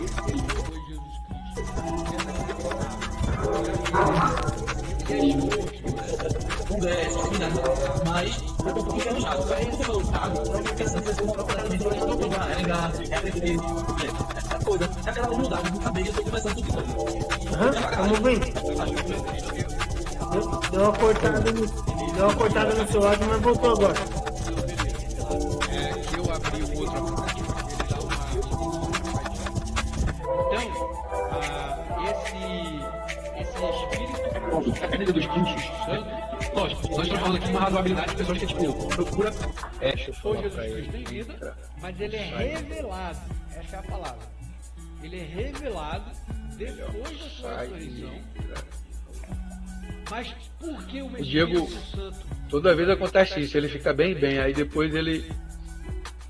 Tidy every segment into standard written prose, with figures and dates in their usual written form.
Esse aí foi Jesus Cristo. Essa que é a palavra. Ele é exposto, mas eu tô ficando chato. Aí você falou, sabe? Eu fiquei pensando que uma própria leitura de todo lugar é legal, é aprender, é coisa. É aquela humildade do cabelo, eu tô começando tudo isso. Vamos ver. Deu uma cortada no seu áudio, mas voltou agora. Que eu abri o outro aplicativo, ele dá então, esse espírito dos Espíritos Santo, lógico, nós estamos falando aqui de uma razoabilidade de pessoas que procura Foi Jesus Cristo em vida, mas ele é revelado, essa é a palavra. Ele é revelado depois da sua ressurreição. Mas por que o Diego, Espírito Santo? toda vez acontece isso, ele fica bem, aí depois ele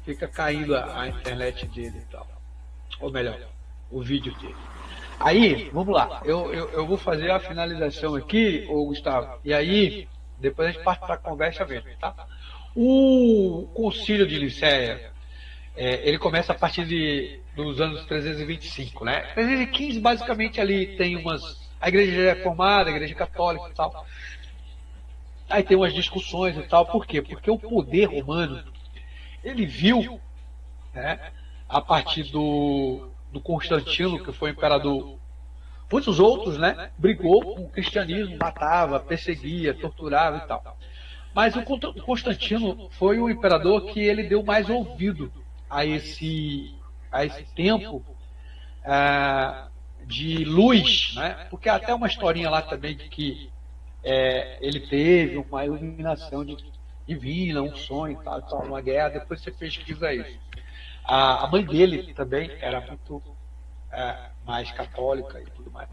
fica caindo a internet dele e tal. Ou melhor, o vídeo dele. Aí, vamos lá, eu vou fazer a finalização aqui, ô Gustavo, e aí depois a gente parte para a conversa mesmo, tá? O Concílio de Nicéia, ele começa a partir dos anos 325, né? 315 basicamente ali tem a igreja reformada, a igreja católica e tal. Aí tem umas discussões e tal, por quê? Porque o poder romano, ele viu, né, a partir do Constantino, que foi imperador, muitos outros, né, brigou com o cristianismo, matava, perseguia, torturava e tal. Mas o Constantino foi o imperador que ele deu mais ouvido a esse tempo de luz, né? Porque até uma historinha lá também de que ele teve uma iluminação divina, um sonho e tal, uma guerra. Depois você pesquisa isso. A mãe dele também era muito mais católica e tudo mais.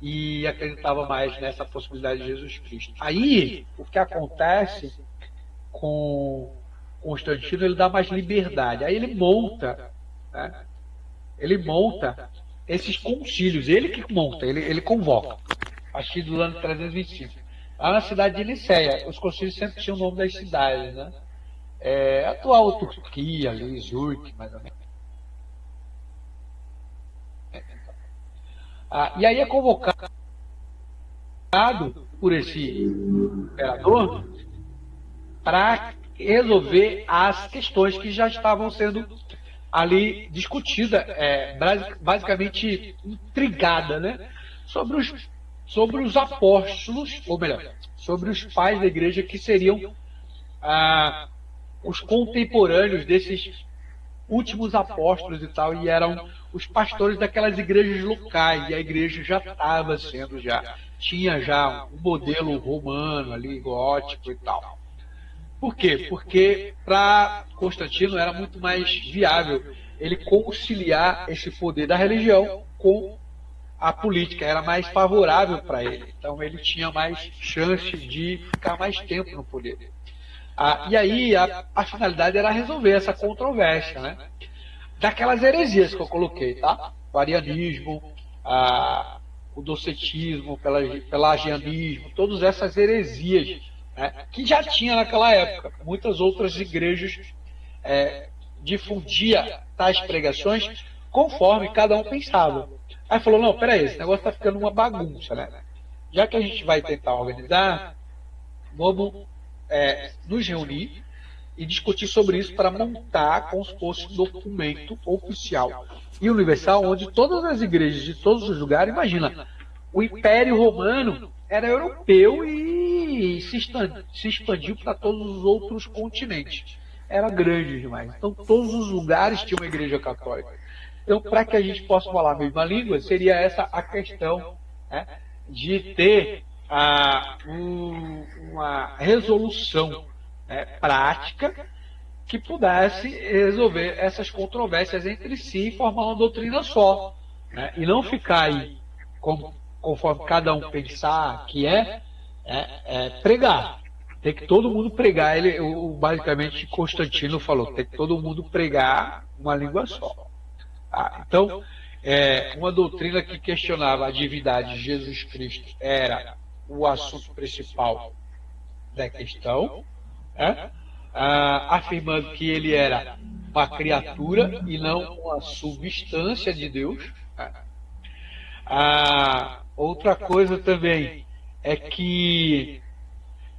E acreditava mais nessa possibilidade de Jesus Cristo. Aí, o que acontece com Constantino, ele dá mais liberdade. Aí ele monta, né? Ele monta esses concílios, ele que monta, ele convoca, a partir do ano 325. Lá na cidade de Nicéia, os concílios sempre tinham o nome das cidades, né? Atual Turquia, ali, Zurich, mais ou menos. E aí é convocado por esse imperador para resolver as questões que já estavam sendo ali discutida, basicamente intrigada, né? Sobre os apóstolos, ou melhor, sobre os pais da igreja que seriam os contemporâneos desses últimos apóstolos e tal, e eram os pastores daquelas igrejas locais, e a igreja já estava sendo, tinha já um modelo romano ali, gótico e tal. Por quê? Porque para Constantino era muito mais viável ele conciliar esse poder da religião com a política, era mais favorável para ele. Então ele tinha mais chance de ficar mais tempo no poder. E aí a finalidade era resolver essa controvérsia, né? Daquelas heresias que eu coloquei, tá? O arianismo, o docetismo, o pelagianismo, todas essas heresias, né, que já tinha naquela época. Muitas outras igrejas difundia tais pregações conforme cada um pensava. Aí falou, não, peraí, esse negócio está ficando uma bagunça, né? Já que a gente vai tentar organizar, vamos nos reunir e discutir sobre isso para montar como se fosse um documento oficial e universal, onde todas as igrejas de todos os lugares, imagina, o Império Romano era europeu e se expandiu para todos os outros continentes. Era grande demais. Então todos os lugares tinham uma igreja católica. Então, para que a gente possa falar a mesma língua, seria essa a questão, né, de ter uma resolução, né, prática que pudesse resolver essas controvérsias entre si e formar uma doutrina só, né, e não ficar aí conforme cada um pensar que pregar. Tem que todo mundo pregar. Basicamente Constantino falou, tem que todo mundo pregar uma língua só. Então, uma doutrina que questionava a divindade de Jesus Cristo era o assunto principal da questão, né? Afirmando que ele era uma criatura e não uma substância de Deus. Outra coisa também é que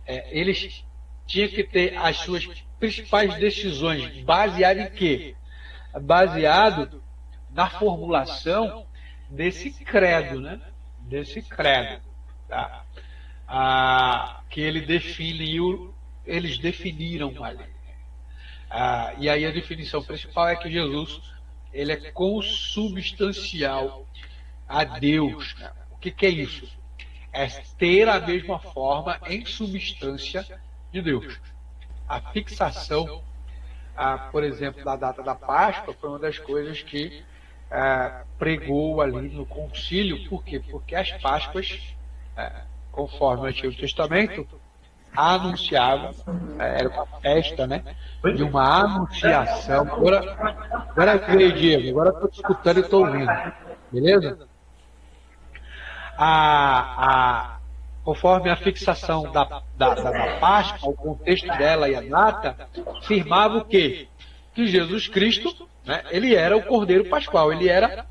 eles tinham que ter as suas principais decisões baseadas em quê? Baseado na formulação desse credo, né? Desse credo, tá? Que eles definiram ali. E aí a definição principal é que Jesus ele é consubstancial a Deus. Né? O que é isso? É ter a mesma forma em substância de Deus. A fixação, por exemplo, da data da Páscoa foi uma das coisas que pregou ali no concílio. Por quê? Porque as Páscoas, conforme o Antigo Testamento, anunciava, era uma festa, né? De uma anunciação. Agora veio, Diego, agora estou te escutando e estou ouvindo. Beleza? Conforme a fixação da Páscoa, o contexto dela e a data, afirmava o quê? Que Jesus Cristo, né, ele era o Cordeiro Pascual, ele era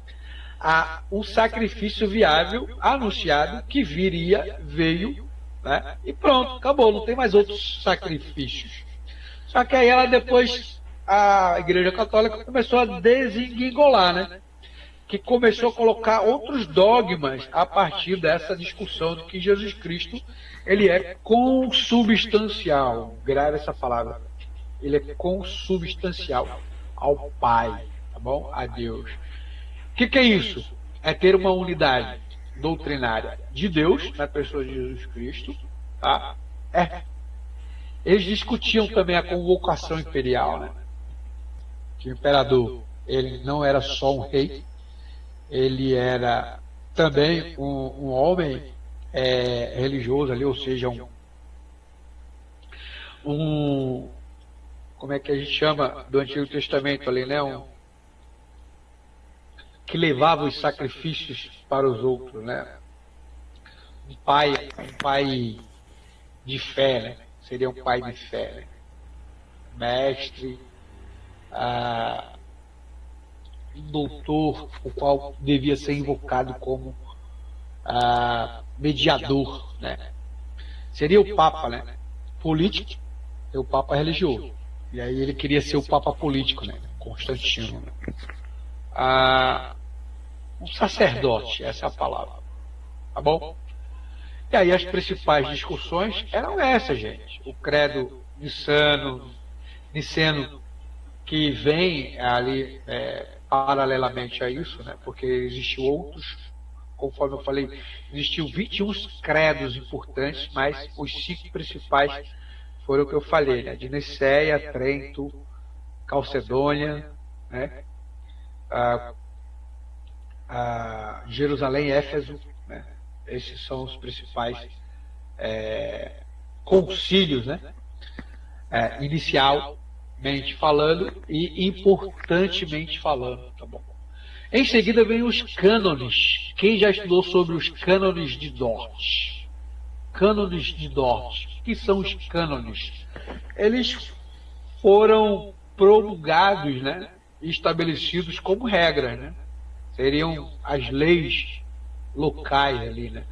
o sacrifício viável anunciado que veio, né, e pronto, acabou, não tem mais outros sacrifícios. Só que aí ela depois, a Igreja Católica começou a desenguingolar, né? Que começou a colocar outros dogmas a partir dessa discussão de que Jesus Cristo ele é consubstancial. Grave essa palavra. Ele é consubstancial ao Pai, tá bom? A Deus. O que é isso? É ter uma unidade doutrinária de Deus na pessoa de Jesus Cristo, tá? Eles discutiam também a convocação imperial, né? Que o imperador ele não era só um rei. Ele era também um homem religioso ali, ou seja, como é que a gente chama do Antigo Testamento ali, né? Que levava os sacrifícios para os outros, né? Um pai de fé, né? Seria um pai de fé, né? Mestre, um doutor, o qual devia ser invocado como mediador, né? Seria o Papa, né? Político e o Papa religioso. E aí ele queria ser o Papa político, né? Constantino. Né? Um sacerdote, essa é a palavra. Tá bom? E aí as principais discussões eram essas, gente. O credo niceno, que vem ali paralelamente a isso, né? Porque existiam outros, conforme eu falei, existiam 21 credos importantes, mas os 5 principais foram o que eu falei, né? De Niceia, Trento, Calcedônia, né? Jerusalém, Éfeso, né? Esses são os principais concílios, né? Inicialmente falando e importantemente falando, tá bom? Em seguida vem os cânones. Quem já estudou sobre os cânones de Dort? Cânones de Dort. O que são os cânones? Eles foram promulgados, né? Estabelecidos como regras, né? Seriam as leis locais ali, né?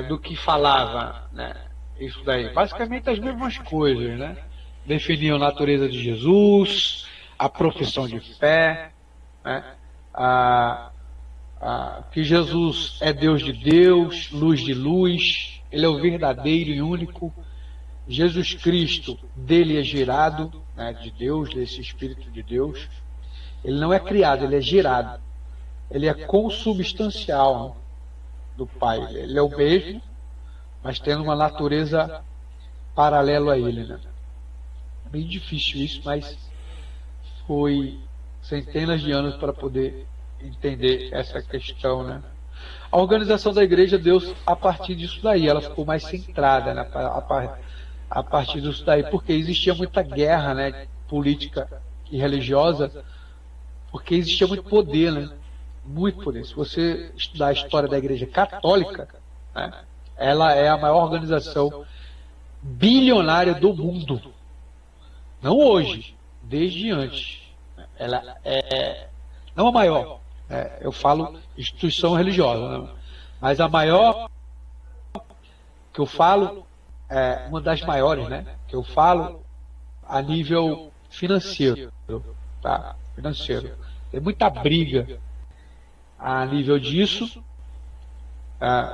Do que falava, né? Isso daí. Basicamente as mesmas coisas, né? Definiam a natureza de Jesus, a profissão de fé, né? Que Jesus é Deus de Deus, luz de luz, Ele é o verdadeiro e único. Jesus Cristo, dele é gerado, né? De Deus, desse Espírito de Deus. Ele não é criado, ele é gerado. Ele é consubstancial, né? Do Pai. Ele é o mesmo, mas tendo uma natureza paralela a ele, né? É bem difícil isso, mas foi centenas de anos para poder entender essa questão, né? A organização da igreja deu a partir disso daí, ela ficou mais centrada, né? A partir disso daí, porque existia muita guerra, né? Política e religiosa, porque existia muito poder, né? Muito poder. Se você estudar a história da igreja católica, né? Ela é a maior organização bilionária do mundo. Não hoje, desde antes. Ela é não a maior, eu falo instituição religiosa, né? Mas a maior que eu falo é uma das maiores, né? Que eu falo a nível financeiro, tá? Financeiro. Tem muita briga a nível disso.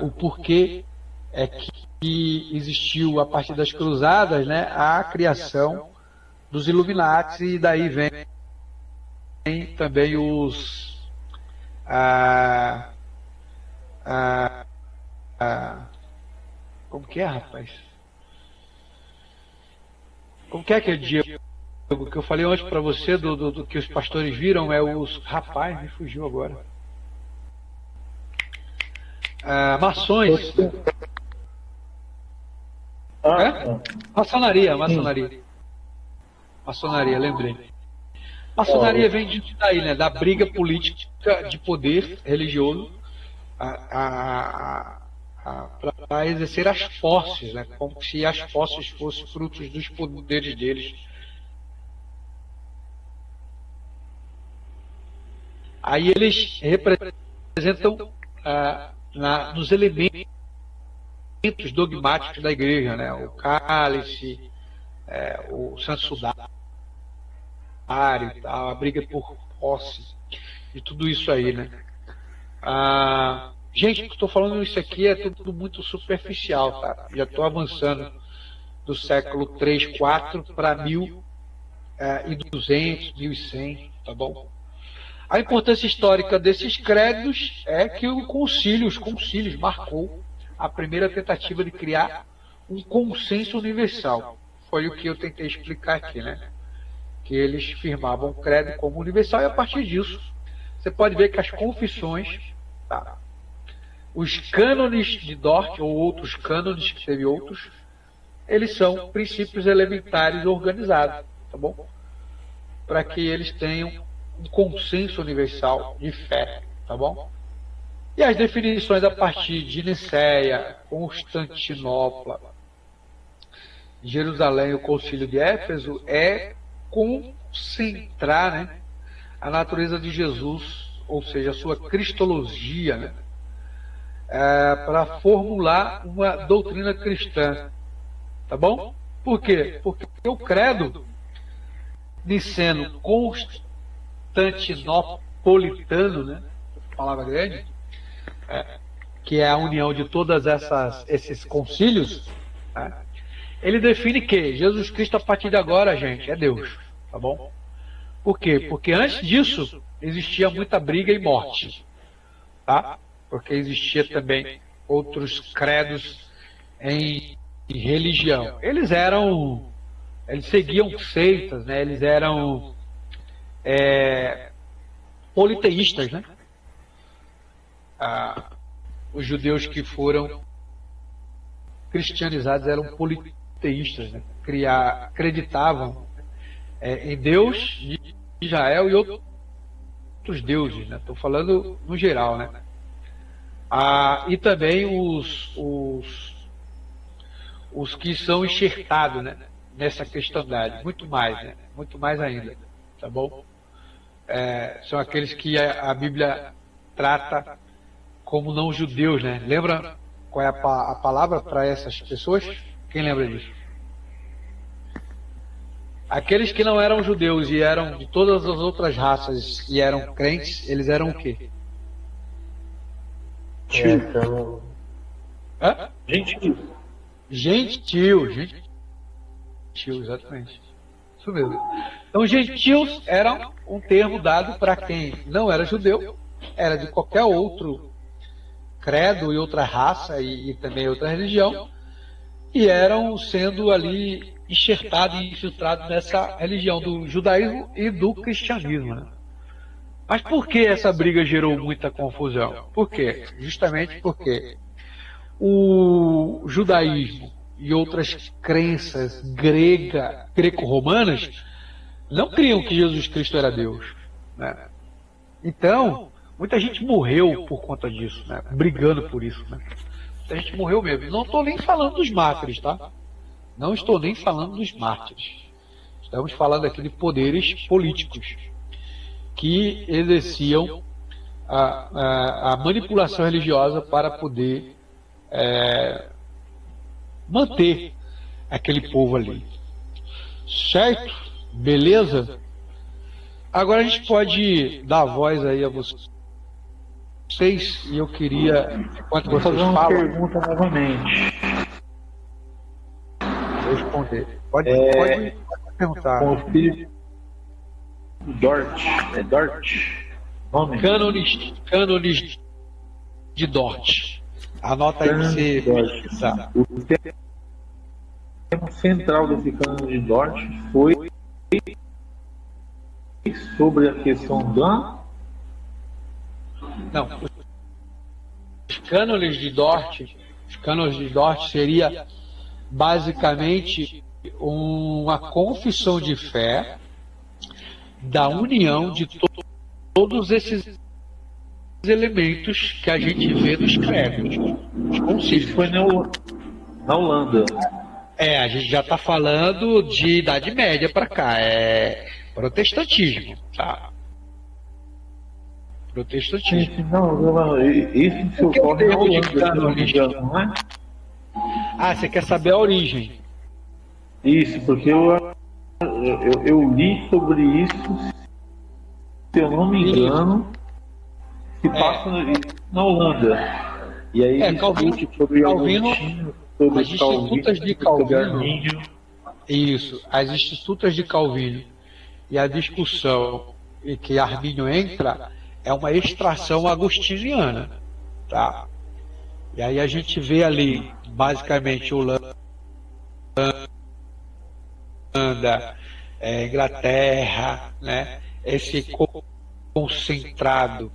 O porquê é que existiu a partir das cruzadas, né, a criação dos Illuminati, e daí vem também os como que é, rapaz? Como que é aquele Diego que eu falei antes para você do que os pastores viram? É os rapaz, me fugiu agora. Maçons. Maçonaria. Maçonaria, lembrei. Maçonaria vem disso daí, né? Da briga política de poder religioso para exercer as posses, né? Como se as posses fossem frutos dos poderes deles. Aí eles representam nos elementos dogmáticos da igreja, né? O cálice, o santo sudário e tal, a briga por posse e tudo isso aí, né? Gente, estou falando isso aqui é tudo muito superficial, tá? Já estou avançando do século 3, 4 para 1200, 1100, tá bom? A importância histórica desses credos é que os concílios marcou a primeira tentativa de criar um consenso universal. Foi o que eu tentei explicar aqui, né? Que eles firmavam o credo como universal, e a partir disso você pode ver que as confissões, tá? Os cânones de Dort, ou outros cânones, que teve outros, eles são princípios elementares organizados, tá bom? Para que eles tenham um consenso universal de fé, tá bom? E as definições a partir de Niceia, Constantinopla, Jerusalém e o Concílio de Éfeso é concentrar, né, a natureza de Jesus, ou seja, a sua cristologia, né, para formular uma doutrina cristã, tá bom? Por quê? Porque o credo niceno constantinopolitano, né, palavra grande, que é a união de todas esses concílios, né, ele define que Jesus Cristo, a partir de agora, gente, é Deus, tá bom? Por quê? Porque antes disso existia muita briga e morte, tá? Porque existia também outros credos em religião. Eles seguiam seitas, né? Eles eram politeístas, né? Os judeus que foram cristianizados eram politeístas, né? Acreditavam em Deus de Israel e outros deuses, né? Estou falando no geral, né? E também os que são enxertados, né, nessa cristandade, muito mais, né? Muito mais ainda, tá bom? São aqueles que a Bíblia trata como não judeus, né? Lembra qual é a palavra para essas pessoas? Quem lembra disso? Aqueles que não eram judeus e eram de todas as outras raças e eram crentes, eles eram o quê? Gentil, exatamente. Isso mesmo. Então, gentios eram um termo dado para quem não era judeu, era de qualquer outro credo e outra raça e também outra religião, e eram sendo ali enxertados e infiltrados nessa religião do judaísmo e do cristianismo, né? Mas por que essa briga gerou muita confusão? Por quê? Justamente porque o judaísmo e outras crenças greco-romanas não criam que Jesus Cristo era Deus, né? Então, muita gente morreu por conta disso, né? Brigando por isso, né? Muita gente morreu mesmo. Não estou nem falando dos mártires, tá? Não estou nem falando dos mártires. Estamos falando aqui de poderes políticos que exerciam a manipulação religiosa para poder manter aquele povo ali. Certo? Beleza? Agora a gente pode dar voz aí a vocês, e eu queria, enquanto Vou vocês fazer uma falam, pergunta novamente. responder. Pode perguntar. Com o filho Dort. É Dort? Nome? Cânones de Dort. Anota aí pra você pesquisar. O tema central desse cânone de Dort foi sobre a questão da... Não. Os cânones de Dort seria basicamente uma confissão de fé da união de todos esses elementos que a gente vê nos credos, os concílios. Isso foi na Holanda. A gente já está falando de Idade Média para cá, é protestantismo, tá? Protestantismo. Não, isso se ocorre na Holanda, se não me engano, não é? Ah, você quer saber a origem? Isso, porque eu li sobre isso, se eu não me engano, se passa na Holanda. E aí discute sobre Agostinho, sobre as institutas de Calvino. Isso, as institutas de Calvino. E a discussão em que Armínio entra é uma extração agostiniana, tá? E aí a gente vê ali, basicamente, Holanda, Inglaterra, né? Esse concentrado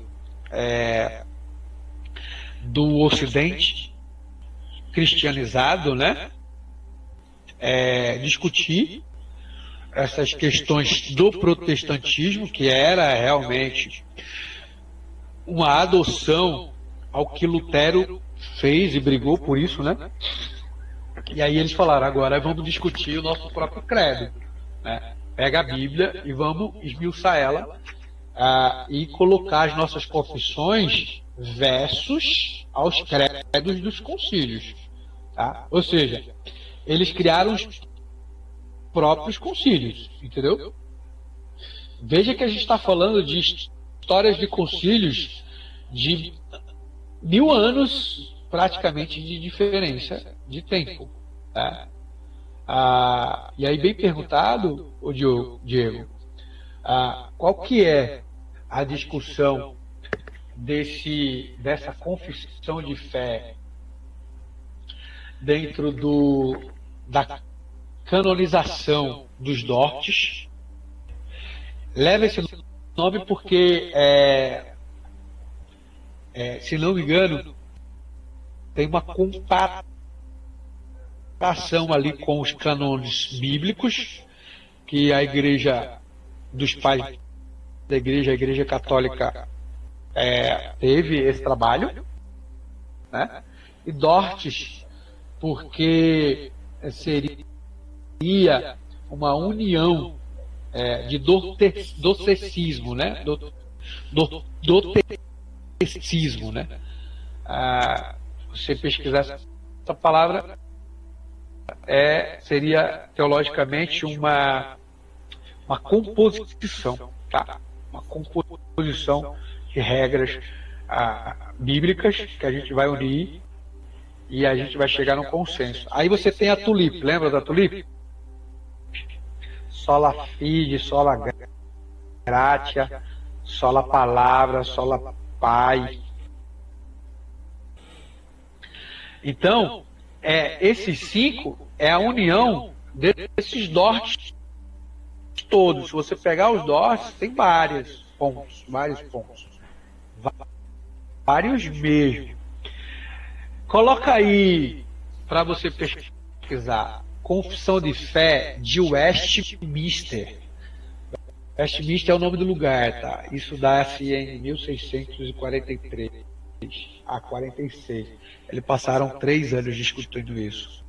do Ocidente cristianizado, né? Discutir essas questões do protestantismo, que era realmente uma adoção ao que Lutero fez e brigou por isso, né? E aí eles falaram, agora vamos discutir o nosso próprio credo, né? Pega a Bíblia e vamos esmiuçar ela e colocar as nossas confissões versus aos credos dos concílios, tá? Ou seja, eles criaram os próprios concílios, entendeu? Veja que a gente está falando de histórias de concílios de 1000 anos praticamente de diferença de tempo, tá? E aí bem perguntado, o Diego, qual que é a discussão dessa confissão de fé dentro da canonização dos Dortes? Leva esse nome porque, se não me engano, tem uma comparação ali com os cânones bíblicos que a igreja dos pais da igreja, a igreja católica, teve esse trabalho, né? E Dortes, porque seria uma união de docecismo, né? Docecismo, né? Se você pesquisar essa palavra, seria teologicamente uma composição, tá? Uma composição de regras bíblicas que a gente vai unir e a gente vai chegar num consenso. Aí você tem a Tulip, lembra da Tulip? Sola fide, sola gratia, sola palavra, sola pai. Então, esses 5 é a união desses Dortes todos. Se você pegar os Dortes, tem vários pontos. Vários mesmo. Coloca aí para você pesquisar Confissão de Fé de Westminster. Westminster é o nome do lugar, tá? Isso dá-se em 1643 a 46. Eles passaram 3 anos discutindo isso.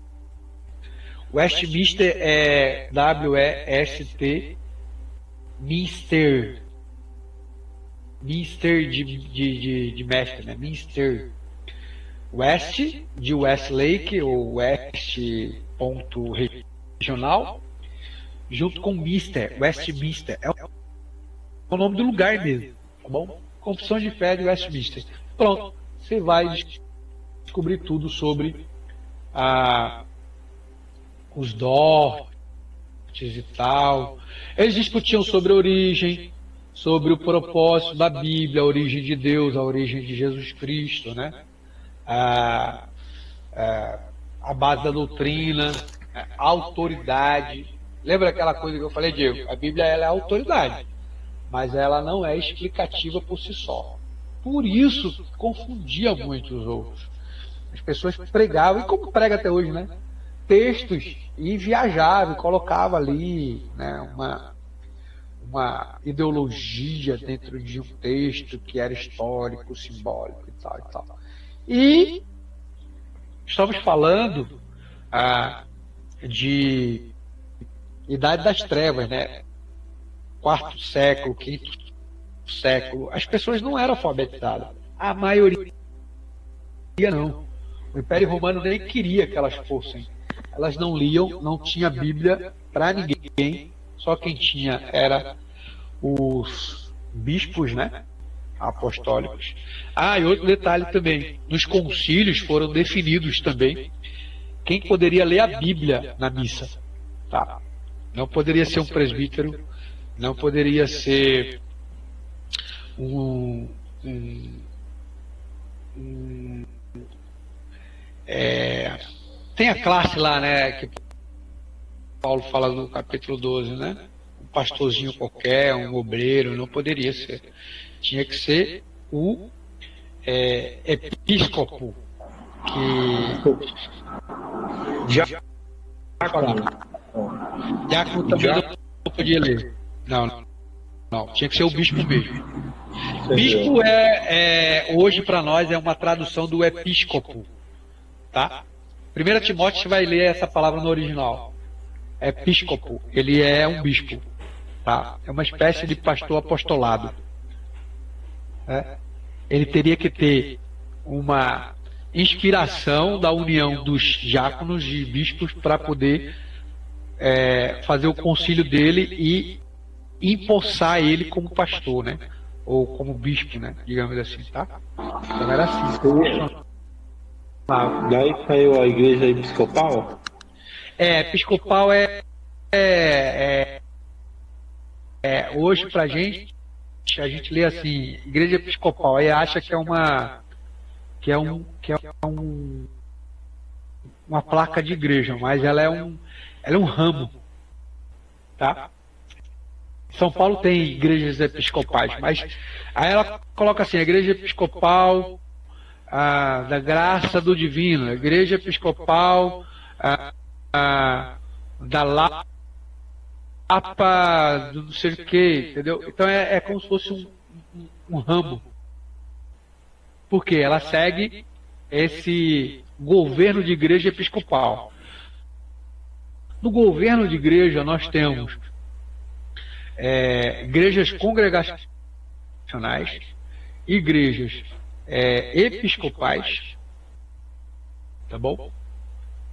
Westminster é W-E-S-T, Minster. Minster de mestre, né? Minster. West, de Westlake, ou West ponto regional, junto com Minster, Westminster. É o nome do lugar mesmo, tá bom? Confissão de Fé de Westminster. Pronto, você vai descobrir tudo sobre os Dortes e tal. Eles discutiam sobre a origem, sobre o propósito da Bíblia, a origem de Deus, a origem de Jesus Cristo, né? A base da doutrina, a autoridade. Lembra aquela coisa que eu falei, Diego? A Bíblia ela é autoridade, mas ela não é explicativa por si só. Por isso confundia muito os outros. As pessoas pregavam, e como prega até hoje, né? Textos, e viajava e colocava ali, né, uma ideologia dentro de um texto que era histórico, simbólico e tal e tal. E estamos falando de Idade das Trevas, né? Quarto século, quinto século. As pessoas não eram alfabetizadas. A maioria não. O Império Romano nem queria que elas fossem. Elas não liam, não tinha Bíblia para ninguém. Só quem tinha era os bispos, né? Apostólicos. E outro detalhe também. Nos concílios foram definidos também quem poderia ler a Bíblia na missa. Tá? Não poderia ser um presbítero, não poderia ser tem a classe lá, né, que Paulo fala no capítulo 12, né? Um pastorzinho qualquer, um obreiro, não poderia ser. Tinha que ser o episcopo, que diácono também não podia ler. Não. Tinha que ser o bispo mesmo. Bispo hoje para nós é uma tradução do episcopo, tá? 1 Timóteo você vai ler essa palavra no original. Episcopo, ele é um bispo, tá? É uma espécie de pastor apostolado. Ele teria que ter uma inspiração da união dos diáconos e bispos para poder fazer o concílio dele e empossar ele como pastor, né? Ou como bispo, né? Digamos assim, tá? Então era assim. Daí saiu a igreja episcopal? Episcopal hoje pra gente, a gente lê assim, igreja episcopal, aí acha que é uma placa de igreja, mas ela é um ramo, tá? São Paulo tem igrejas episcopais, mas aí ela coloca assim, a igreja episcopal da graça do divino, a igreja episcopal da Lapa do não sei o que, entendeu? Então é como se fosse um ramo. Porque ela segue esse governo de igreja episcopal. No governo de igreja nós temos igrejas congregacionais, igrejas episcopais, tá bom?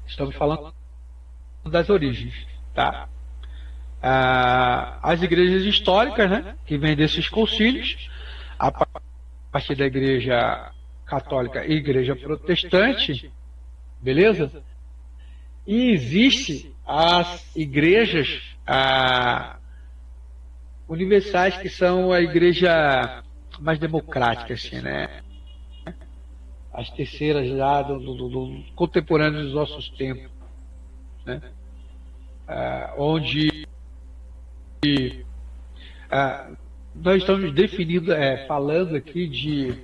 Estamos falando das origens, tá? As igrejas históricas, né, que vêm desses concílios, a partir da igreja católica e igreja protestante, beleza? E existe as igrejas universais, que são a igreja mais democrática, assim, né? As terceiras já do contemporâneo dos nossos tempos, né? Onde nós estamos definindo, falando aqui de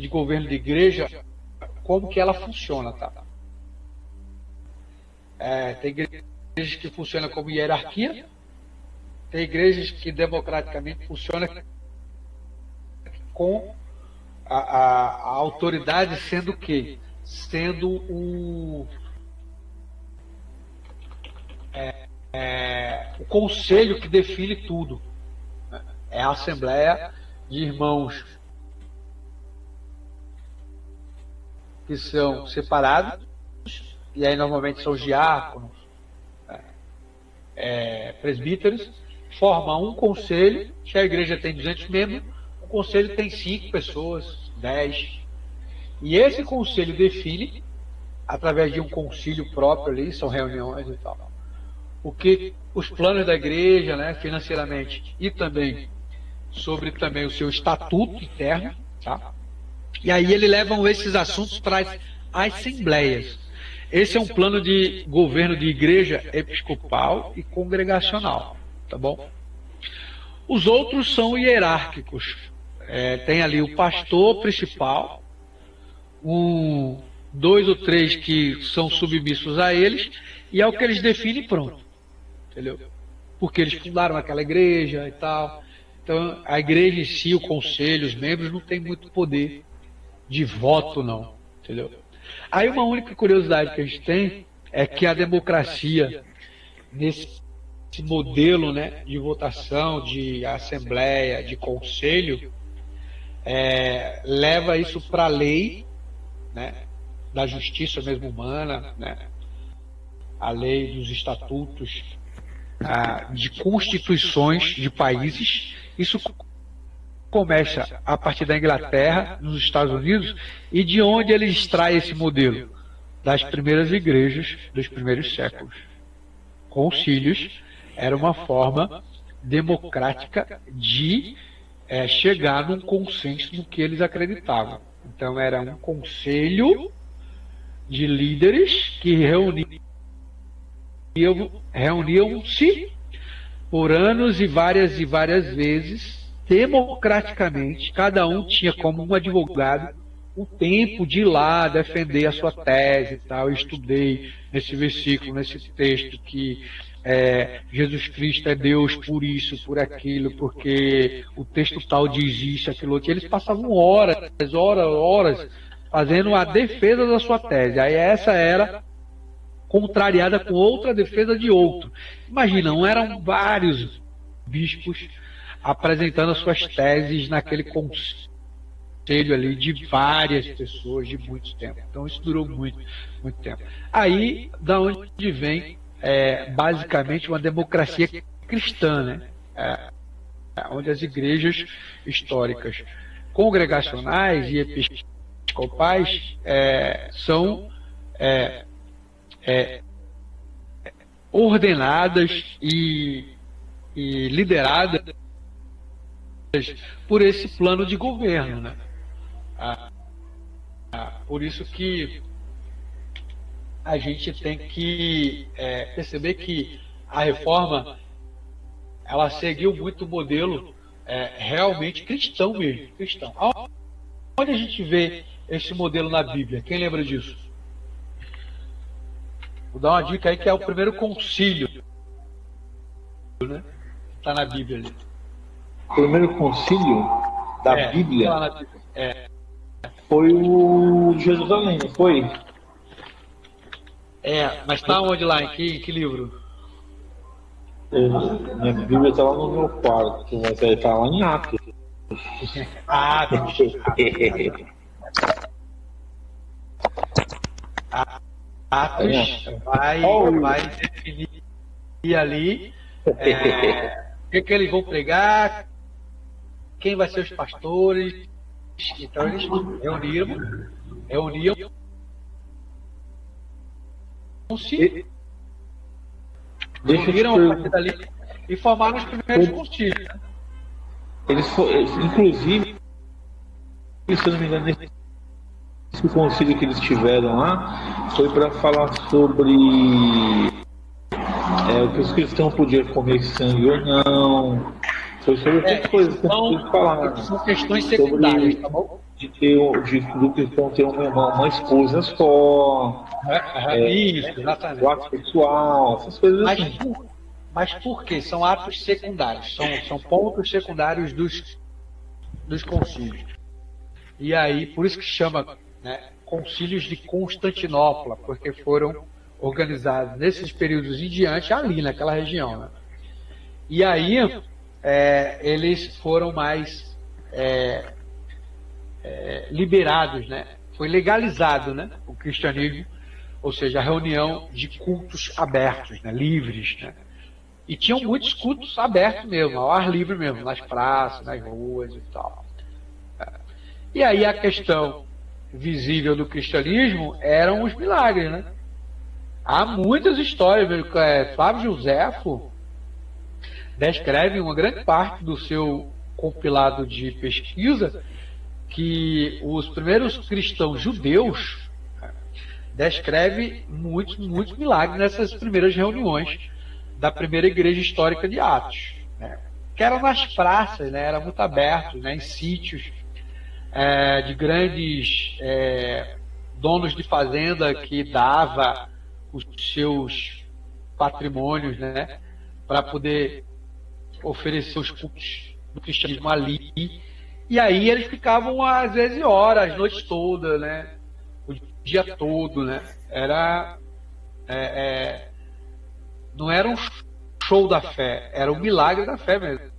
governo de igreja, como que ela funciona, tá? Tem igrejas que funcionam como hierarquia, tem igrejas que democraticamente funcionam com a autoridade sendo o quê? Sendo o conselho que define tudo. É a assembleia de irmãos que são separados, e aí normalmente são diáconos, presbíteros, formam um conselho. Se a igreja tem 200 membros, o conselho tem 5 pessoas, 10. E esse conselho define, através de um concílio próprio ali, são reuniões e tal, o que os planos da igreja, né, financeiramente, e também sobre também o seu estatuto interno, tá? E aí eles levam esses assuntos para as assembleias. Esse é um plano de governo de igreja episcopal e congregacional, tá bom? Os outros são hierárquicos. Tem ali o pastor principal, 2 ou 3 que são submissos a eles, e é o que eles definem, pronto. Entendeu? Porque eles fundaram aquela igreja e tal. Então, a igreja em si, o conselho, os membros, não tem muito poder de voto, não. Entendeu? Aí uma única curiosidade que a gente tem é que a democracia, nesse modelo, né, de votação, de assembleia, de conselho, leva isso para a lei, né, da justiça mesmo humana, né, a lei dos estatutos, de constituições de países. Isso começa a partir da Inglaterra, nos Estados Unidos, e de onde ele extrai esse modelo? Das primeiras igrejas dos primeiros séculos. Concílios era uma forma democrática de chegar num consenso no que eles acreditavam. Então era um conselho de líderes que reuniam-se por anos e várias vezes, democraticamente. Cada um tinha como um advogado o tempo de ir lá defender a sua tese e tal. Eu estudei nesse versículo, nesse texto, que Jesus Cristo é Deus por isso, por aquilo, porque o texto tal diz isso, aquilo outro. E eles passavam horas fazendo a defesa da sua tese. Aí essa era contrariada com outra defesa de outro. Imagina, não eram vários bispos apresentando as suas teses naquele conselho ali de várias pessoas de muito tempo. Então isso durou muito tempo. Aí, da onde vem basicamente uma democracia cristã, né? Onde as igrejas históricas congregacionais e episcopais são ordenadas e lideradas por esse plano de governo, né? Por isso que a gente tem que perceber que a reforma ela seguiu muito o modelo realmente cristão mesmo, cristão. Onde a gente vê esse modelo na Bíblia? Quem lembra disso? Vou dar uma dica aí que é o primeiro concílio, né? Está na Bíblia ali. O primeiro concílio da Bíblia tá lá na Bíblia. foi o de Jerusalém, não foi? Mas está onde lá? Em que livro? Minha Bíblia está lá no meu quarto, mas está lá em Atos. Atos vai definir ali o que eles vão pregar, quem vai ser os pastores. Então eles reuniram a partir dali e formaram os primeiros concílios. Né? Inclusive, se eu não me engano, esse concílio que eles tiveram lá foi para falar sobre o que os cristãos podiam comer sangue ou não. Foi sobre outras coisas que eles falaram. São questões secundárias, tá bom? Do cristão ter uma esposa só. Isso, exatamente. O ato sexual, essas coisas assim. Mas por quê? São atos secundários. São pontos secundários dos concílios. E aí, por isso que chama, né, concílios de Constantinopla, porque foram organizados nesses períodos em diante ali naquela região, né? E aí eles foram mais liberados, né? Foi legalizado, né, o cristianismo, ou seja, a reunião de cultos abertos, né, livres, né? E tinham muitos cultos abertos mesmo, ao ar livre mesmo, nas praças, nas ruas e tal. E aí a questão visível do cristianismo eram os milagres, né? Há muitas histórias, Flávio Josefo descreve uma grande parte do seu compilado de pesquisa que os primeiros cristãos judeus descreve muitos milagres nessas primeiras reuniões da primeira igreja histórica de Atos, né? Que eram nas praças, né? Era muito aberto, né? Em sítios de grandes donos de fazenda que dava os seus patrimônios, né? Para poder oferecer os cultos do cristianismo ali. E aí eles ficavam às vezes horas, noites todas, né? O dia todo, né? Não era um show da fé, era um milagre da fé mesmo.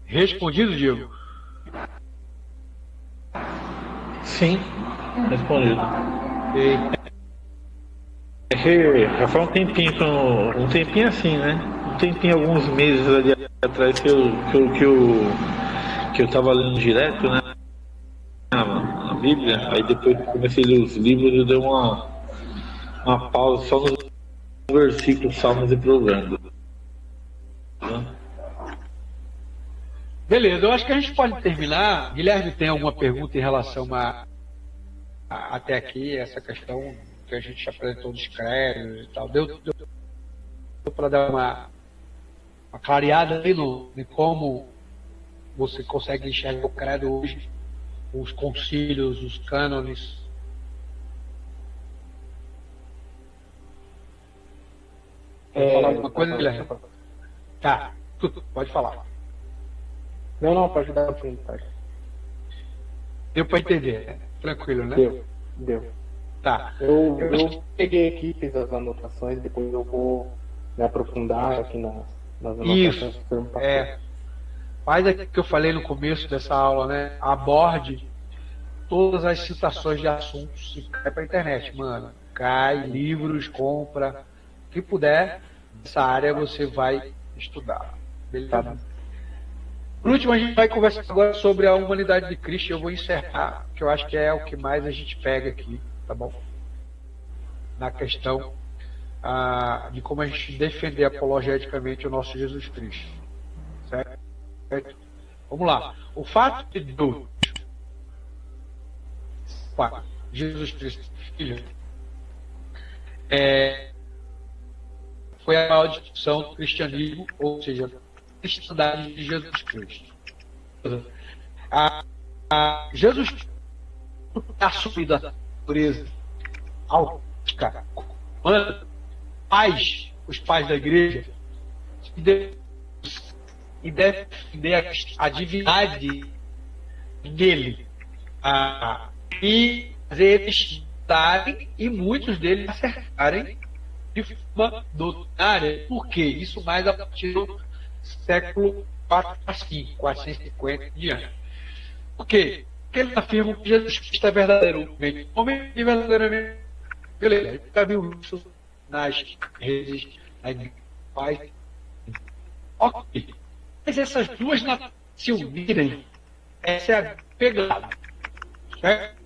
Respondido, Diego? Sim, respondido. E, Já foi um tempinho assim, né? Um tempinho, alguns meses ali atrás que eu tava lendo direto, né? Na Bíblia, aí depois que comecei a ler os livros, eu dei uma pausa só nos versículos, salmos e provérbios. beleza, eu acho que a gente pode terminar. Guilherme tem alguma pergunta em relação até aqui, essa questão que a gente apresentou dos créditos e tal. Deu para dar uma clareada aí em como você consegue enxergar o credo hoje, os concílios, os cânones. Pode falar alguma coisa, Guilherme? Tá, pode falar. Não, pode dar a perguntar. Deu para entender, né? Tranquilo, né? Deu. Tá. Eu peguei aqui, fiz as anotações, depois eu vou me aprofundar aqui nas anotações. Isso. Faz aquilo que eu falei no começo dessa aula, né? Aborde todas as citações de assuntos e cai para a internet, mano. Cai, livros, compra, o que puder, nessa área você vai estudar. Beleza? Tá. Por último, a gente vai conversar agora sobre a humanidade de Cristo. Eu vou encerrar, que eu acho que é o que mais a gente pega aqui, tá bom? Na questão de como a gente defender apologeticamente o nosso Jesus Cristo. Certo? Vamos lá. O fato de Deus, Jesus Cristo, Filho, foi a maior discussão do cristianismo, ou seja, a cristandade de Jesus Cristo. Jesus assumido a natureza autêntica, os pais da igreja, e defender a divindade dele, e fazer eles darem e muitos deles acertarem de forma doutrinária. Por quê? Isso mais a partir do século 450 em diante. Por quê? Porque eles afirmam que Jesus Cristo é verdadeiramente homem e verdadeiramente. Beleza, a gente já viu isso nas redes, pais. Ok. Mas essas duas se unirem, essa é a pegada. Certo?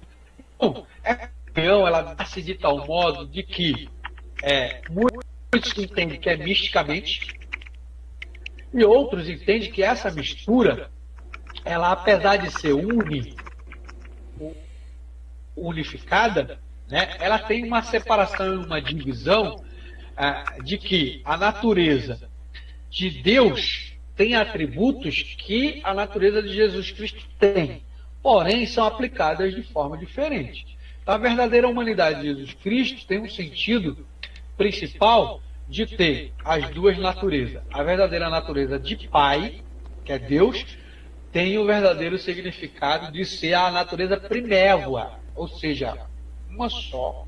Bom, ela nasce de tal modo de que muitos entendem que é misticamente e outros entendem que essa mistura, ela apesar de ser unificada, né, ela tem uma separação, uma divisão de que a natureza de Deus tem atributos que a natureza de Jesus Cristo tem, porém são aplicadas de forma diferente. Então, a verdadeira humanidade de Jesus Cristo tem um sentido principal de ter as duas naturezas. A verdadeira natureza de Pai, que é Deus, tem o verdadeiro significado de ser a natureza primévua, ou seja, uma só,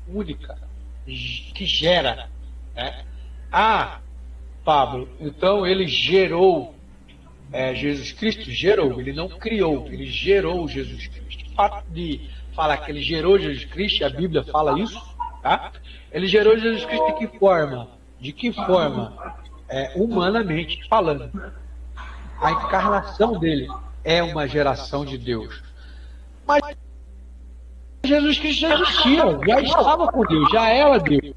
única, que gera, né? Ah, Pablo, então ele gerou Jesus Cristo? Gerou, ele não criou, ele gerou Jesus Cristo. O fato de falar que ele gerou Jesus Cristo, a Bíblia fala isso, tá? Ele gerou Jesus Cristo de que forma? De que forma? Humanamente falando. A encarnação dele é uma geração de Deus. Mas Jesus Cristo já existia, já estava com Deus, já era Deus.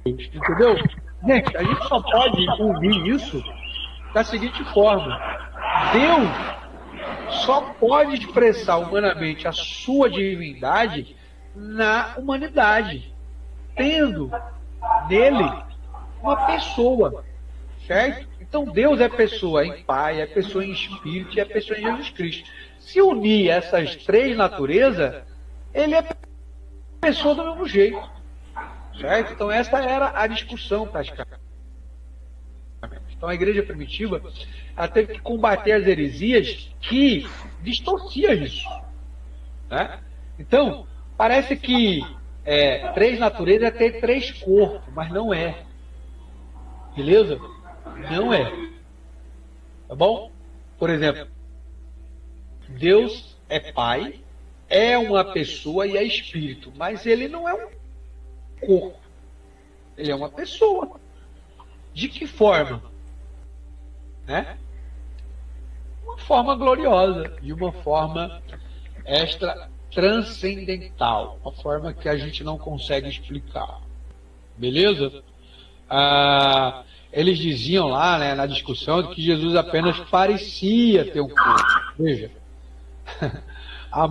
Entendeu? Gente, a gente só pode ouvir isso da seguinte forma: Deus só pode expressar humanamente a sua divindade na humanidade, tendo nele uma pessoa, certo? Então Deus é pessoa em Pai, é pessoa em Espírito e é pessoa em Jesus Cristo. Se unir essas três naturezas, ele é pessoa do mesmo jeito, certo? Então essa era a discussão praticamente. Então a igreja primitiva ela teve que combater as heresias que distorciam isso, né? Então parece que três naturezas é ter três corpos, mas não é. Beleza? Não é. Tá bom? Por exemplo, Deus é Pai, é uma pessoa e é Espírito, mas ele não é um corpo. Ele é uma pessoa. De que forma? Né? Uma forma gloriosa, de uma forma extra transcendental, uma forma que a gente não consegue explicar. Beleza? Eles diziam lá, né, na discussão, que Jesus apenas parecia ter um corpo. Veja, a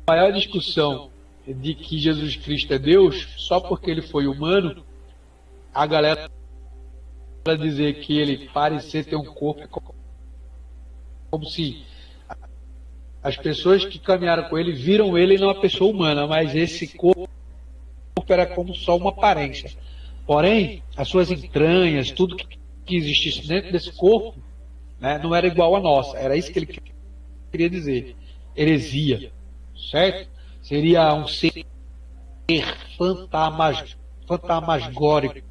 maior discussão de que Jesus Cristo é Deus, só porque ele foi humano, a galera dizer que ele parecia ter um corpo é como se as pessoas que caminharam com ele viram ele não uma pessoa humana, mas esse corpo era como só uma aparência. Porém, as suas entranhas, tudo que existisse dentro desse corpo, né, não era igual a nossa. Era isso que ele queria dizer. Heresia, certo? Seria um ser fantasmagórico.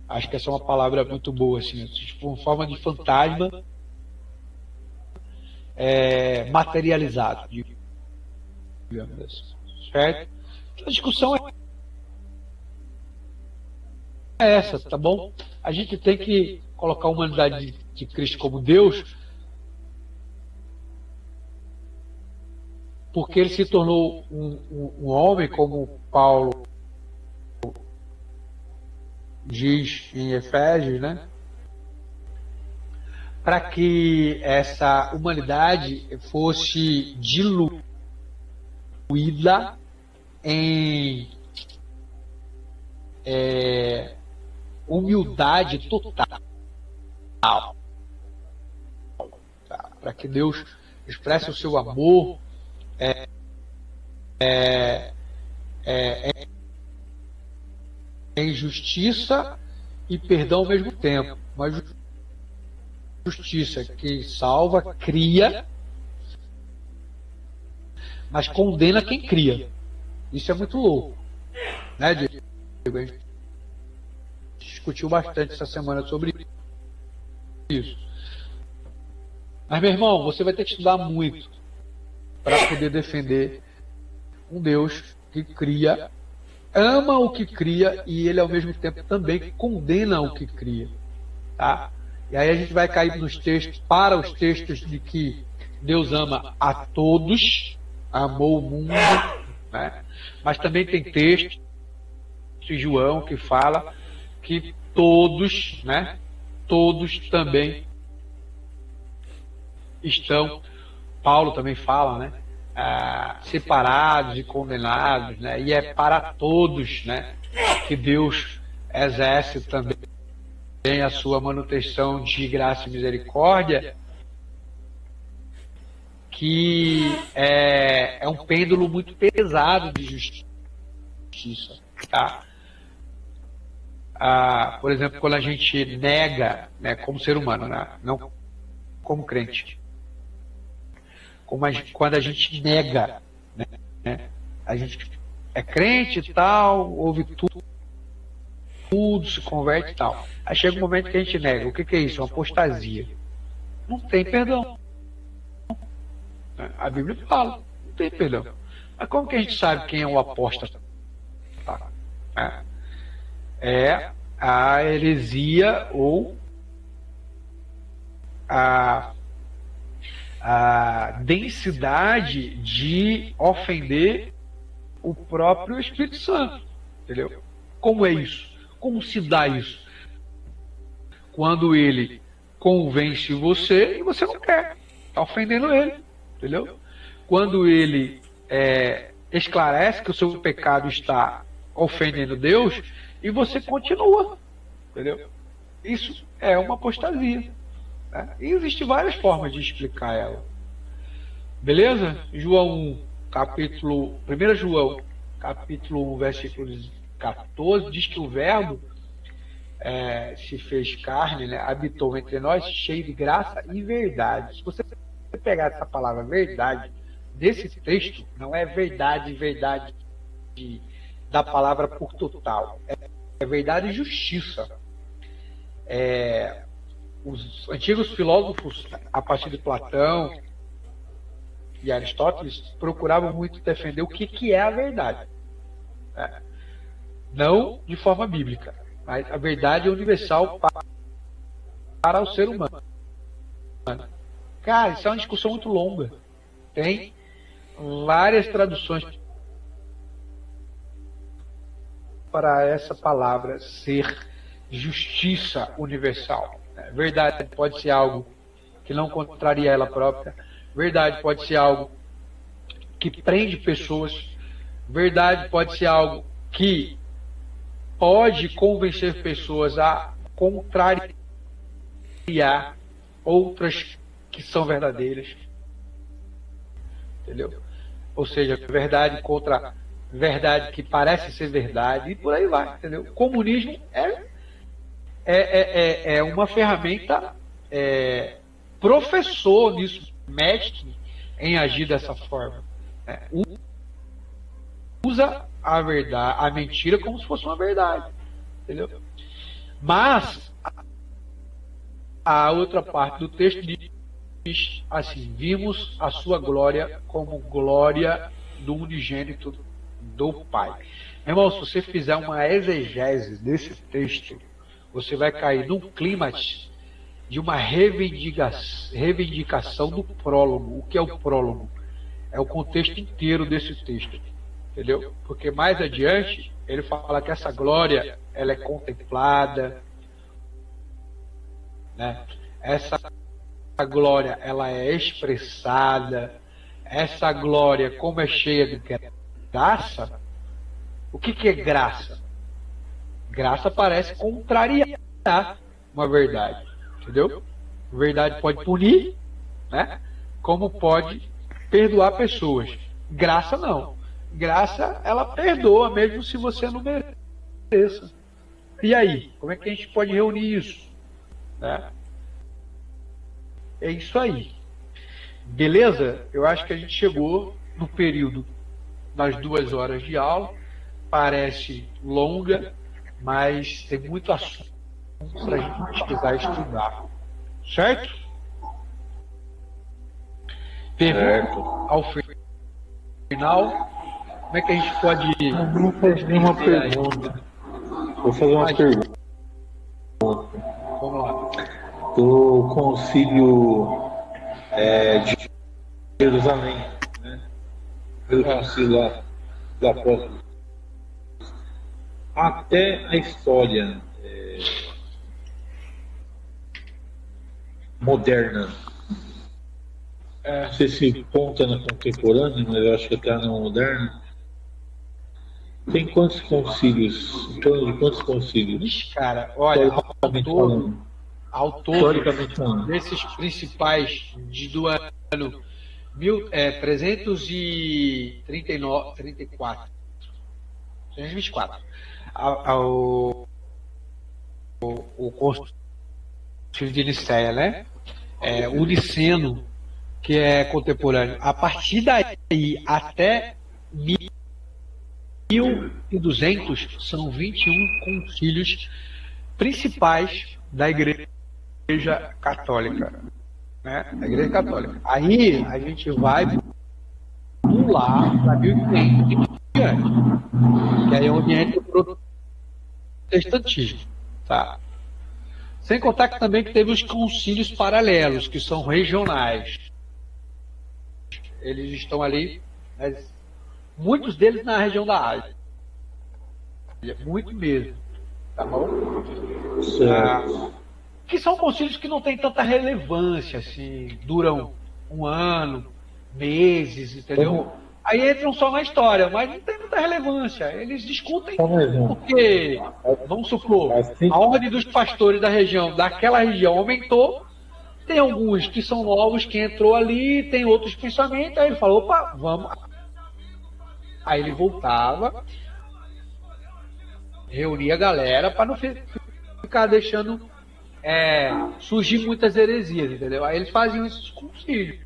Acho que essa é uma palavra muito boa, assim, tipo uma forma de fantasma materializado, digamos assim, certo? A discussão é essa, tá bom? A gente tem que colocar a humanidade de Cristo como Deus, porque ele se tornou um homem, como Paulo diz em Efésios, né? Para que essa humanidade fosse diluída em humildade total, para que Deus expresse o seu amor em justiça e perdão ao mesmo tempo. Uma justiça que salva, cria, mas condena quem cria. Isso é muito louco, né, Diego? A gente discutiu bastante essa semana sobre isso. Mas, meu irmão, você vai ter que estudar muito para poder defender um Deus que cria, ama o que cria e ele ao mesmo tempo também condena o que cria, tá? E aí a gente vai cair nos textos, para os textos de que Deus ama a todos, amou o mundo, né? Mas também tem texto de João que fala que todos, né? Todos também estão, Paulo também fala, né? Separados e condenados, né? E é para todos, né, que Deus exerce também a sua manutenção de graça e misericórdia, que é um pêndulo muito pesado de justiça, tá? por exemplo, quando a gente nega, né, como ser humano, né, não como crente, quando a gente nega, né, a gente é crente e tal, ouve tudo, se converte e tal. Aí chega um momento que a gente nega. O que é isso? Uma apostasia. Não tem perdão. A Bíblia fala, não tem perdão. Mas como que a gente sabe quem é o apóstata? É a heresia ou a densidade de ofender o próprio Espírito Santo. Entendeu? Como é isso? Como se dá isso? Quando ele convence você e você não quer. Está ofendendo ele. Entendeu? Quando ele esclarece que o seu pecado está ofendendo Deus e você continua. Entendeu? Isso é uma apostasia. Né? E existem várias formas de explicar ela. Beleza? João 1, capítulo 1 João, capítulo 1, versículo 14, diz que o verbo se fez carne, né, habitou entre nós, cheio de graça e verdade. Se você pegar essa palavra verdade desse texto, não é verdade da palavra por total, é verdade e justiça. Os antigos filósofos, a partir de Platão e Aristóteles, procuravam muito defender o que é a verdade, né? Não de forma bíblica, mas a verdade é universal para o ser humano. Cara, isso é uma discussão muito longa. Tem várias traduções para essa palavra ser justiça universal. Verdade pode ser algo que não contraria ela própria. Verdade pode ser algo que prende pessoas. Verdade pode ser algo que pode convencer pessoas a contrariar outras que são verdadeiras. Entendeu? Ou seja, verdade contra verdade que parece ser verdade, e por aí vai. Entendeu? O comunismo é uma ferramenta professor nisso, mestre em agir dessa forma. Usa a verdade, a mentira como se fosse uma verdade, entendeu? Mas a outra parte do texto diz assim: vimos a sua glória como glória do unigênito do Pai. Meu irmão, se você fizer uma exegese desse texto, você vai cair num clímax de uma reivindicação do prólogo. O que é o prólogo? É o contexto inteiro desse texto. Entendeu? Porque mais adiante ele fala que essa glória ela é contemplada, né? Essa glória ela é expressada, essa glória, como é cheia de graça. O que é graça? Graça parece contrariar uma verdade, entendeu? Verdade pode punir, né? Como pode perdoar pessoas. Graça não. Graça, ela perdoa mesmo se você não mereça. E aí? Como é que a gente pode reunir isso? Né? É isso aí. Beleza? Eu acho que a gente chegou no período das 2 horas de aula. Parece longa, mas tem muito assunto para a gente pesquisar e estudar. Certo? Pergunta ao final. Como é que a gente pode... Não faz nenhuma pergunta. Vou fazer uma pergunta. Vamos lá. Do concílio de Jerusalém, né? Pelo concílio lá da próxima. Até a história moderna. Não sei se conta na contemporânea, mas eu acho que até na moderna. Tem quantos concílios? Em torno de quantos concílios? Ixi, cara, olha, ao todo desses principais do ano 334. 324. o Concílio de Nicéia, né? O Niceno, que é contemporâneo. A partir daí até 1200 são 21 concílios principais da Igreja Católica, né? A Igreja Católica. Aí a gente vai pular para 1500 em diante, que aí é onde entra o protestantismo, tá? Sem contar que também teve os concílios paralelos, que são regionais. Eles estão ali, muitos deles na região da Ásia. Muito mesmo. Tá bom? Que são concílios que não têm tanta relevância, assim, duram um ano, meses, entendeu? Aí entram só na história, mas não tem muita relevância. Eles discutem porque, vamos supor, a ordem dos pastores da região, daquela região aumentou. Tem alguns que são novos, que entrou ali, tem outros pensamentos, aí ele falou, opa, vamos. Aí ele voltava, reunia a galera para não ficar deixando surgir muitas heresias, entendeu? Aí eles faziam esses concílios.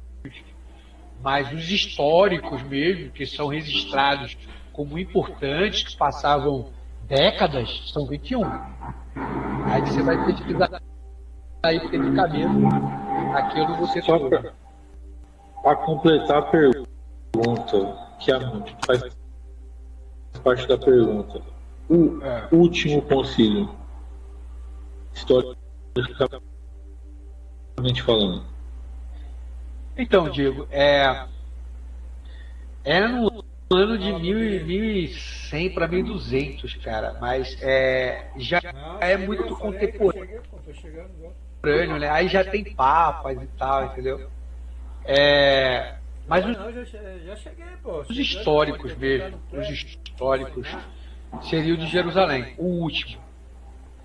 Mas os históricos mesmo, que são registrados como importantes, que passavam décadas, são 21. Aí você vai pesquisar aí, porque de cabeça aqui eu não vou ter tudo. Para completar a pergunta, que faz parte da pergunta, o último concílio, historicamente falando. Então, Diego, é no ano de 1100 para 1200, cara, mas já é muito contemporâneo, né? Aí já tem papas e tal, entendeu? Mas os históricos mesmo, os históricos seria o de Jerusalém, o último,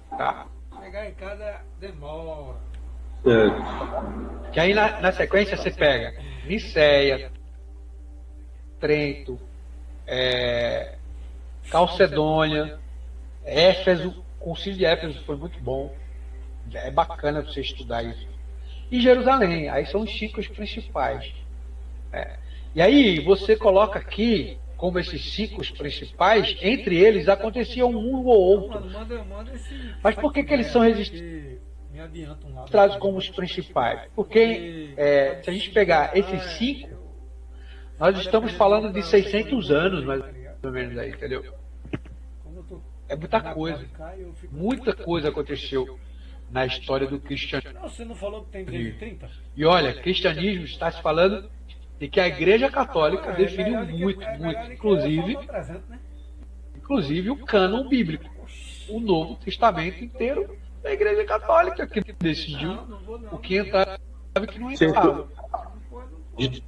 tá? Chegar em casa demora. Que aí na sequência você pega Nicéia, Trento, Calcedônia, Éfeso. O concílio de Éfeso foi muito bom, é bacana você estudar isso. E Jerusalém, aí são os 5 principais. E aí você coloca aqui como esses 5 principais, entre eles aconteciam um ou outro. Mas por que eles são registrados como os principais? Porque se a gente pegar esses 5, nós estamos falando de 600 anos, mais ou menos aí, entendeu? É muita coisa. Muita coisa aconteceu na história do cristianismo. Você não falou que tem 230? E olha, cristianismo está se falando de que a Igreja Católica definiu muito, inclusive o cânon bíblico, o Novo Testamento inteiro da Igreja Católica, que decidiu o que entrava e o que não entrava. De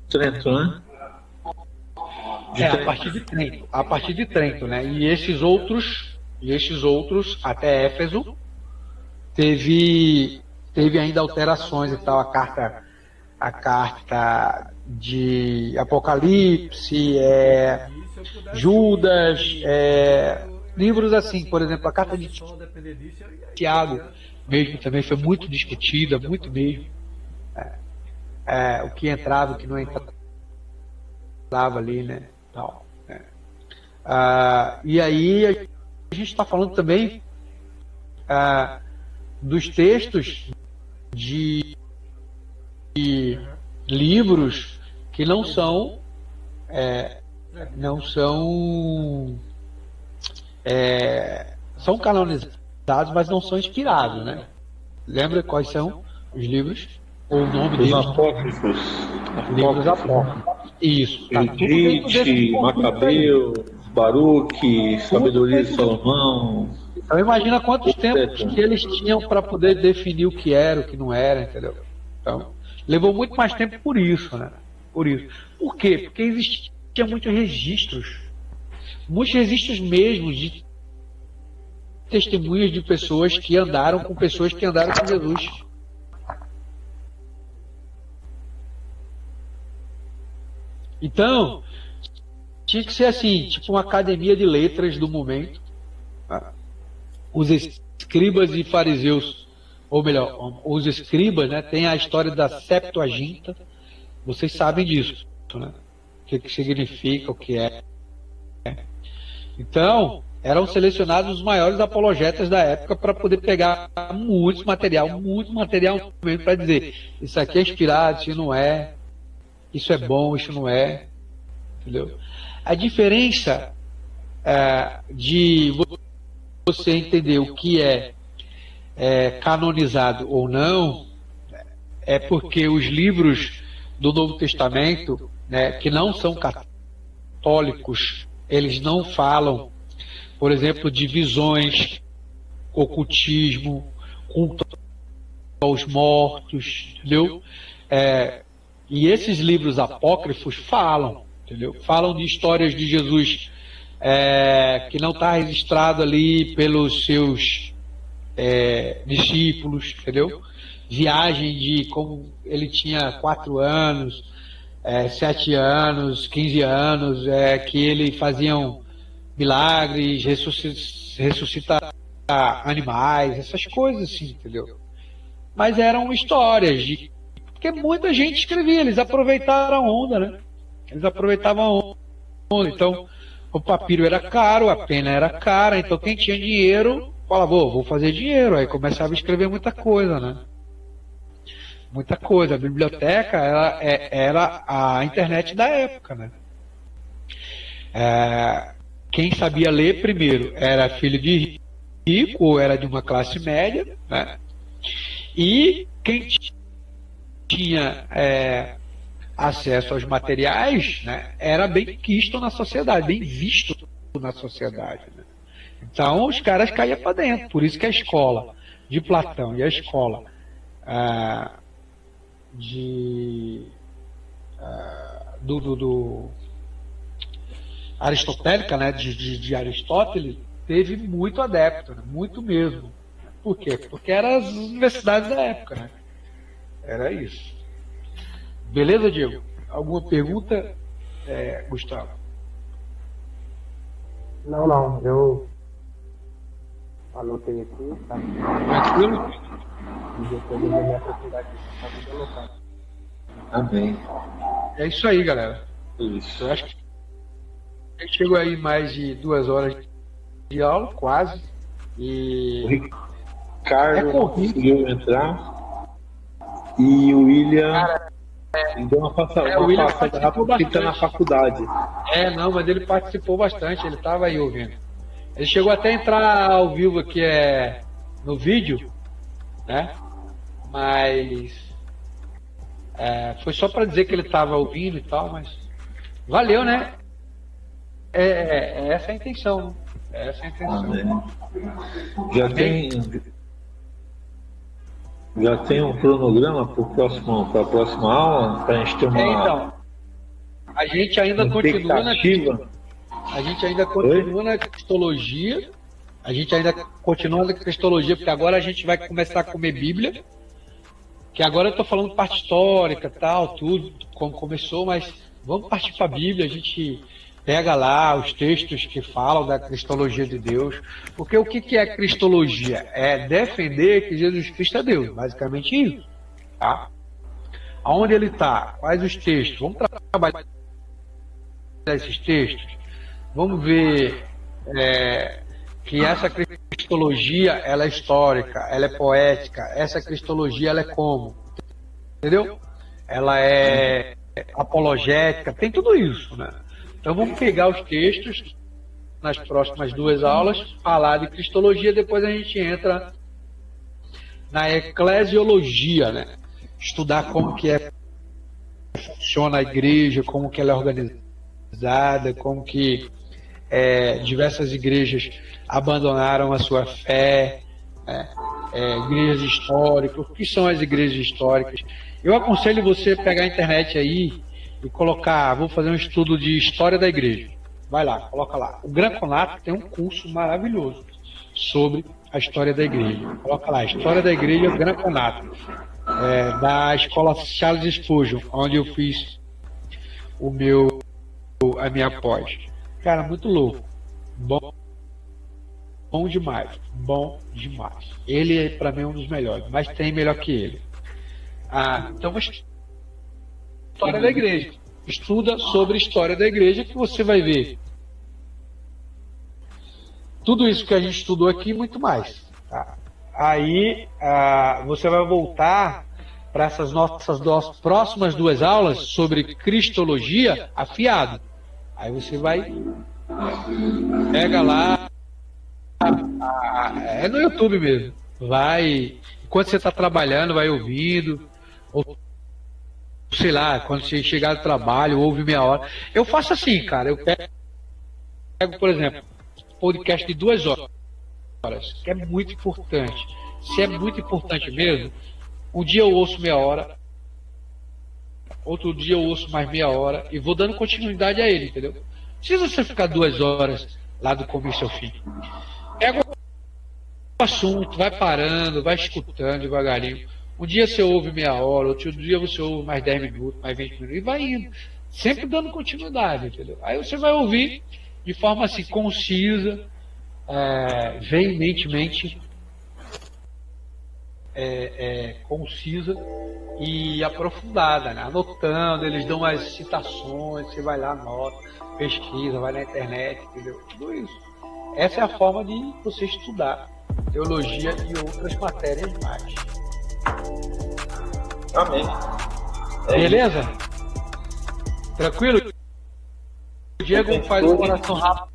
Trento, né? A partir de Trento, né? E esses outros até Éfeso teve ainda alterações e tal. A carta de Apocalipse, Judas, livros assim, por exemplo, a carta de Tiago mesmo também foi muito discutida, muito mesmo. O que entrava, o que não entrava ali, né? Tal, e aí a gente está falando também dos textos de livros que não são são canonizados, mas não são inspirados, né? Lembra quais são os livros? Ou o nome deles? Os apócrifos. Livros apócrifos. Isso. Tá Edith, Macabeu, Baruque, Sabedoria de Salomão. Então imagina quantos tempos que eles tinham para poder definir o que era, o que não era, entendeu? Então, levou muito mais tempo por isso, né? Por isso. Por quê? Porque existiam muitos registros mesmo de testemunhas de pessoas que andaram com Jesus. Então, tinha que ser assim, tipo uma academia de letras do momento. os escribas e fariseus, ou melhor, os escribas, né, tem a história da Septuaginta. Vocês sabem disso, né? O que significa, o que é. Então, eram selecionados os maiores apologetas da época para poder pegar muito material mesmo para dizer, isso aqui é inspirado, isso não é, isso é bom, isso não é, entendeu? A diferença de você entender o que é canonizado ou não é porque os livros do Novo Testamento, né, que não são católicos, eles não falam, por exemplo, de visões, ocultismo, culto aos mortos, entendeu? E esses livros apócrifos falam, entendeu? Falam de histórias de Jesus que não está registrado ali pelos seus discípulos, entendeu? Viagem de como ele tinha 4 anos, 7 anos, 15 anos, que ele faziam milagres, ressuscitar animais, essas coisas assim, entendeu? Mas eram histórias porque muita gente escrevia, eles aproveitaram a onda, né? Eles aproveitavam a onda. Então, o papiro era caro, a pena era cara, então quem tinha dinheiro falava, vou fazer dinheiro, aí começava a escrever muita coisa, né? Muita coisa. A biblioteca era a internet da época, né? Quem sabia ler primeiro era filho de rico ou era de uma classe média, né? E quem tinha acesso aos materiais, né, era bem quisto na sociedade, bem visto na sociedade, né? Então os caras caíam para dentro. Por isso que a escola de Platão e a escola do aristotélica, né, de Aristóteles, teve muito adepto, né, muito mesmo. Por quê? Porque eram as universidades da época, né? Era isso. Beleza, Diego? Alguma pergunta, Gustavo? Não, eu anotei aqui, tá? Tranquilo? E depois eu vou me aprofundar aqui. Tá tudo anotado. Amém. É isso aí, galera. Isso. Eu acho que a gente chegou aí mais de 2 horas de aula, quase. E O Ricardo não corrido. conseguiu entrar. E o William deu uma passada o William rápida participou porque tá na bastante. faculdade. Não, mas ele participou bastante, ele estava aí ouvindo. Ele chegou até a entrar ao vivo aqui no vídeo, né? Mas foi só para dizer que ele estava ouvindo e tal, mas valeu, né? Essa é a intenção, né? Essa é a intenção. Amém. Já tem um cronograma para a próxima aula, para a gente ter uma Então, a gente ainda continua expectativa. na cristologia. A gente ainda continua na cristologia, porque agora a gente vai começar a comer Bíblia. Que agora eu estou falando parte histórica, tal, tudo, como começou, mas vamos partir para a Bíblia. A gente pega lá os textos que falam da cristologia de Deus. Porque o que é cristologia? É defender que Jesus Cristo é Deus, basicamente isso. Tá? Aonde ele está? Quais os textos? Vamos trabalhar esses textos. Vamos ver que essa cristologia ela é histórica, ela é poética. Essa cristologia ela é como? Entendeu? Ela é apologética, tem tudo isso, né? Então vamos pegar os textos nas próximas 2 aulas, falar de cristologia, depois a gente entra na eclesiologia, né? Estudar como que funciona a igreja, como que ela é organizada, como que diversas igrejas abandonaram a sua fé, né? Igrejas históricas. O que são as igrejas históricas? Eu aconselho você pegar a internet aí e colocar, vou fazer um estudo de história da igreja. Vai lá, coloca lá. O Gran Conato tem um curso maravilhoso sobre a história da igreja. Coloca lá, História da Igreja Gran Conato, da escola Charles Spurgeon, onde eu fiz a minha pós. Cara, muito louco. Bom bom demais, bom demais. Ele, para mim, é um dos melhores, mas tem melhor que ele. Então, história da igreja. Estuda sobre a história da igreja que você vai ver tudo isso que a gente estudou aqui e muito mais. Tá? Aí você vai voltar para essas nossas próximas 2 aulas sobre cristologia afiado. Aí você vai, pega lá, é no YouTube mesmo. Vai, enquanto você está trabalhando, vai ouvindo, ou sei lá, quando você chegar do trabalho, ouve meia hora. Eu faço assim, cara, eu pego, por exemplo, podcast de 2 horas, que é muito importante. Se é muito importante mesmo, um dia eu ouço meia hora, outro dia eu ouço mais meia hora e vou dando continuidade a ele, entendeu? Não precisa você ficar 2 horas lá do começo ao fim. Pega o assunto, vai parando, vai escutando devagarinho. Um dia você ouve meia hora, outro dia você ouve mais 10 minutos, mais 20 minutos, e vai indo. Sempre dando continuidade, entendeu? Aí você vai ouvir de forma assim, concisa, veementemente, concisa e aprofundada, né? Anotando, eles dão as citações, você vai lá, anota, pesquisa, vai na internet, entendeu? Tudo isso. Essa é a forma de você estudar teologia e outras matérias mais. Amém. Beleza? Tranquilo? O Diego faz uma oração rápida,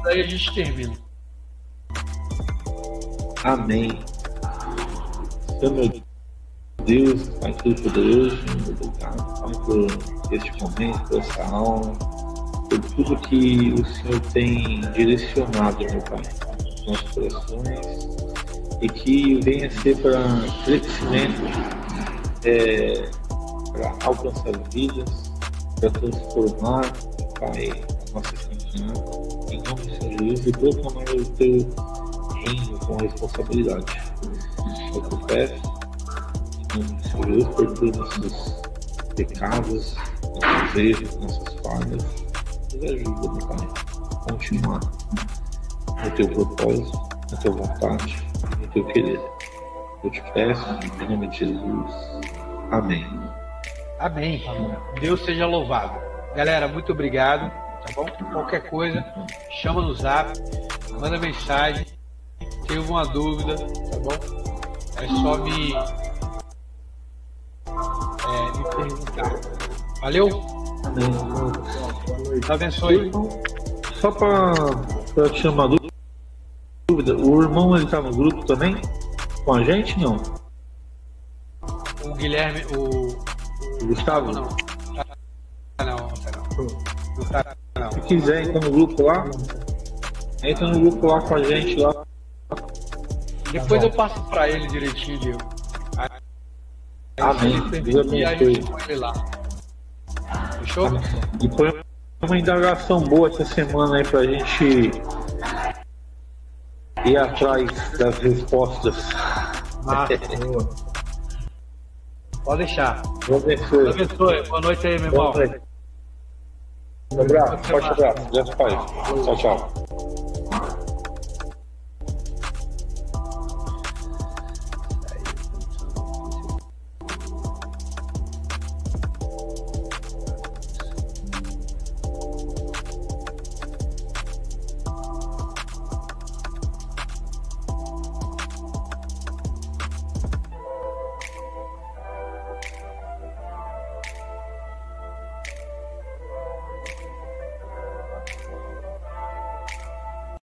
daí a gente termina. Amém. Senhor meu Deus, Pai Todo-Poderoso, muito obrigado, Pai, por este momento, por essa aula, por tudo que o Senhor tem direcionado, meu Pai, nos nossos corações, e que venha ser para crescimento, para alcançar vidas, para transformar, Pai, a nossa caminhada, em nome do Senhor Jesus, e proclamar o Teu reino com responsabilidade. Eu te peço, em nome do Senhor Jesus, perdoe nossos pecados, nossos erros, nossas falhas. Nos ajuda, meu Pai, a continuar no Teu propósito, na Tua vontade, no Teu querer. Eu te peço, em nome de Jesus. Amém. Amém. Deus seja louvado. Galera, muito obrigado, tá bom? Qualquer coisa, chama no zap, manda mensagem, tem alguma dúvida, tá bom? É só me perguntar. Valeu? Amém. Deus abençoe. Só para tirar uma dúvida, o irmão ele tá no grupo também? Com a gente, não? O Guilherme, o Gustavo? Não. Não tá, não. Se quiser, entra no grupo lá. Entra no grupo lá com a gente lá. Depois eu passo pra ele direitinho, Diego. Amém. Deus E aí a gente abençoe. põe ele lá. Fechou? E foi uma indagação boa essa semana aí pra gente ir atrás das respostas. Pode deixar. Deus abençoe. Deus abençoe. Boa noite aí, meu irmão. Um abraço. Forte abraço. Deus Pai. Tchau, tchau.